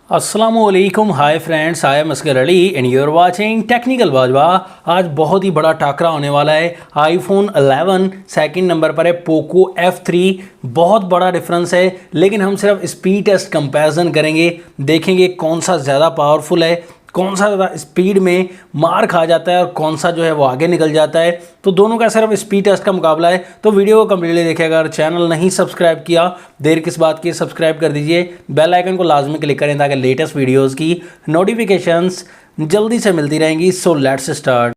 अस्सलामुअलैकुम, hi friends, I am Asgar Ali and you are watching technical Bajwa. आज बहुत ही बड़ा टाकरा होने वाला है। आईफोन 11 सेकंड नंबर पर है, पोको F3। बहुत बड़ा डिफरेंस है, लेकिन हम सिर्फ स्पीड टेस्ट कंपैरिजन करेंगे, देखेंगे कौन सा ज़्यादा पावरफुल है, कौन सा ज़्यादा स्पीड में मार खा जाता है और कौन सा जो है वो आगे निकल जाता है। तो दोनों का सिर्फ स्पीड टेस्ट का मुकाबला है। तो वीडियो को कंप्लीटली देखिएगा। अगर चैनल नहीं सब्सक्राइब किया, देर किस बात की, सब्सक्राइब कर दीजिए। बेल आइकन को लाजमी क्लिक करें ताकि लेटेस्ट वीडियोज़ की नोटिफिकेशंस जल्दी से मिलती रहेंगी। So let's start.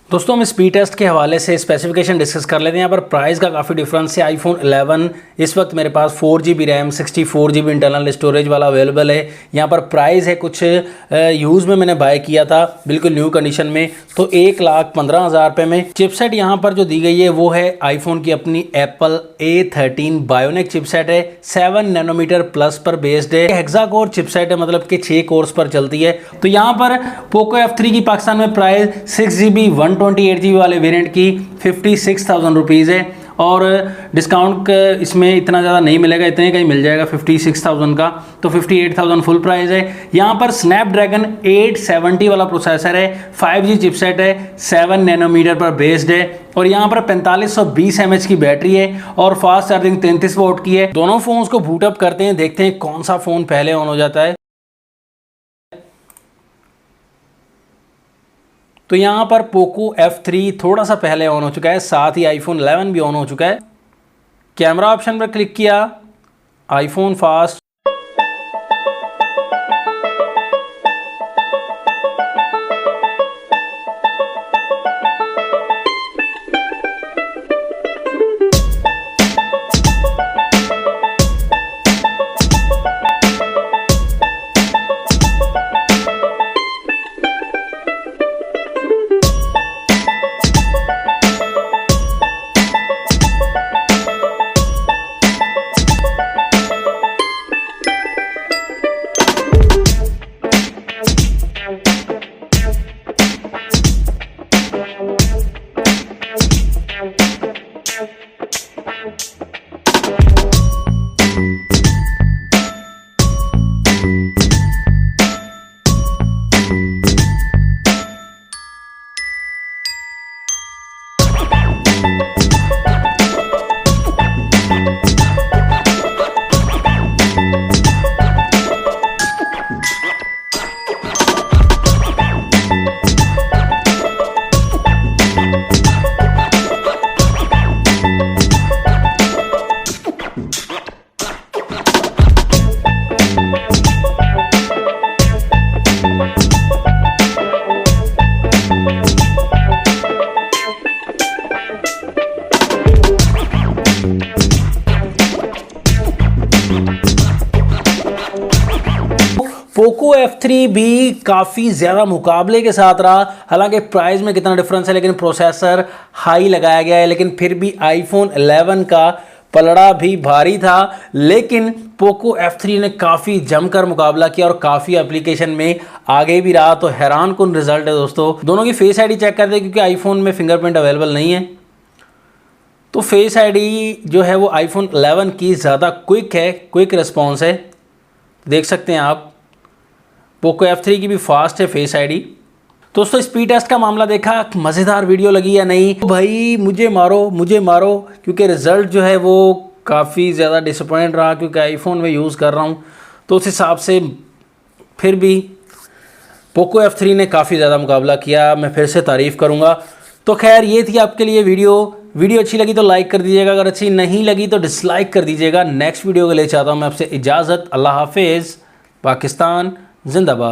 दोस्तों, हम स्पीड टेस्ट के हवाले से स्पेसिफिकेशन डिस्कस कर लेते हैं। यहाँ पर प्राइस का काफ़ी डिफरेंस है। आईफोन 11 इस वक्त मेरे पास 4GB RAM 64GB internal storage वाला अवेलेबल है। यहाँ पर प्राइस है, कुछ यूज़ में मैंने बाय किया था बिल्कुल न्यू कंडीशन में, तो 1,15,000 रुपये में। चिपसेट यहाँ पर जो दी गई है वो है आईफोन की अपनी एप्पल A13 बायोनिक चिपसेट है, 7 नैनोमीटर प्लस पर बेस्ड है। हेक्सा कोर चिपसेट है, मतलब कि 6 कोर्स पर चलती है। तो यहाँ पर पोको F3 की पाकिस्तान में प्राइस 6GB 128GB वाले वेरिएंट की 56,000 रुपीज़ है, और डिस्काउंट इसमें इतना ज़्यादा नहीं मिलेगा, इतने का ही मिल जाएगा 56,000 का, तो 58,000 फुल प्राइस है। यहाँ पर स्नैपड्रैगन 870 वाला प्रोसेसर है, 5G चिपसेट है, 7 नैनोमीटर पर बेस्ड है, और यहाँ पर 4520 mAh की बैटरी है और फास्ट चार्जिंग 33 वोल्ट की है। दोनों फोन्स को बूटअप करते हैं, देखते हैं कौन सा फ़ोन पहले ऑन हो जाता है। तो यहाँ पर पोको F3 थोड़ा सा पहले ऑन हो चुका है, साथ ही आईफोन 11 भी ऑन हो चुका है। कैमरा ऑप्शन पर क्लिक किया, आईफोन फास्ट, पोको F3 भी काफ़ी ज़्यादा मुकाबले के साथ रहा। हालांकि प्राइस में कितना डिफरेंस है, लेकिन प्रोसेसर हाई लगाया गया है, लेकिन फिर भी आईफोन 11 का पलड़ा भी भारी था। लेकिन पोको F3 ने काफ़ी जमकर मुकाबला किया और काफ़ी एप्लीकेशन में आगे भी रहा। तो हैरान कुन रिजल्ट है दोस्तों। दोनों की फेस आईडी चेक करते हैं, क्योंकि आईफोन में फिंगरप्रिंट अवेलेबल नहीं है। तो फेस आईडी जो है वो आईफोन 11 की ज़्यादा क्विक है, क्विक रिस्पॉन्स है, देख सकते हैं आप। पोको F3 की भी फास्ट है फेस आईडी। दोस्तों, स्पीड टेस्ट का मामला देखा, मज़ेदार वीडियो लगी या नहीं? तो भाई मुझे मारो, क्योंकि रिज़ल्ट जो है वो काफ़ी ज़्यादा डिसअपॉइंट रहा, क्योंकि आईफोन में यूज़ कर रहा हूँ। तो उस हिसाब से फिर भी पोको F3 ने काफ़ी ज़्यादा मुकाबला किया, मैं फिर से तारीफ़ करूँगा। तो खैर, ये थी आपके लिए वीडियो अच्छी लगी तो लाइक कर दीजिएगा, अगर अच्छी नहीं लगी तो डिसलाइक कर दीजिएगा। नेक्स्ट वीडियो के लिए चाहता हूँ मैं आपसे इजाज़त। अल्लाह हाफिज़। पाकिस्तान जिंदाबाद।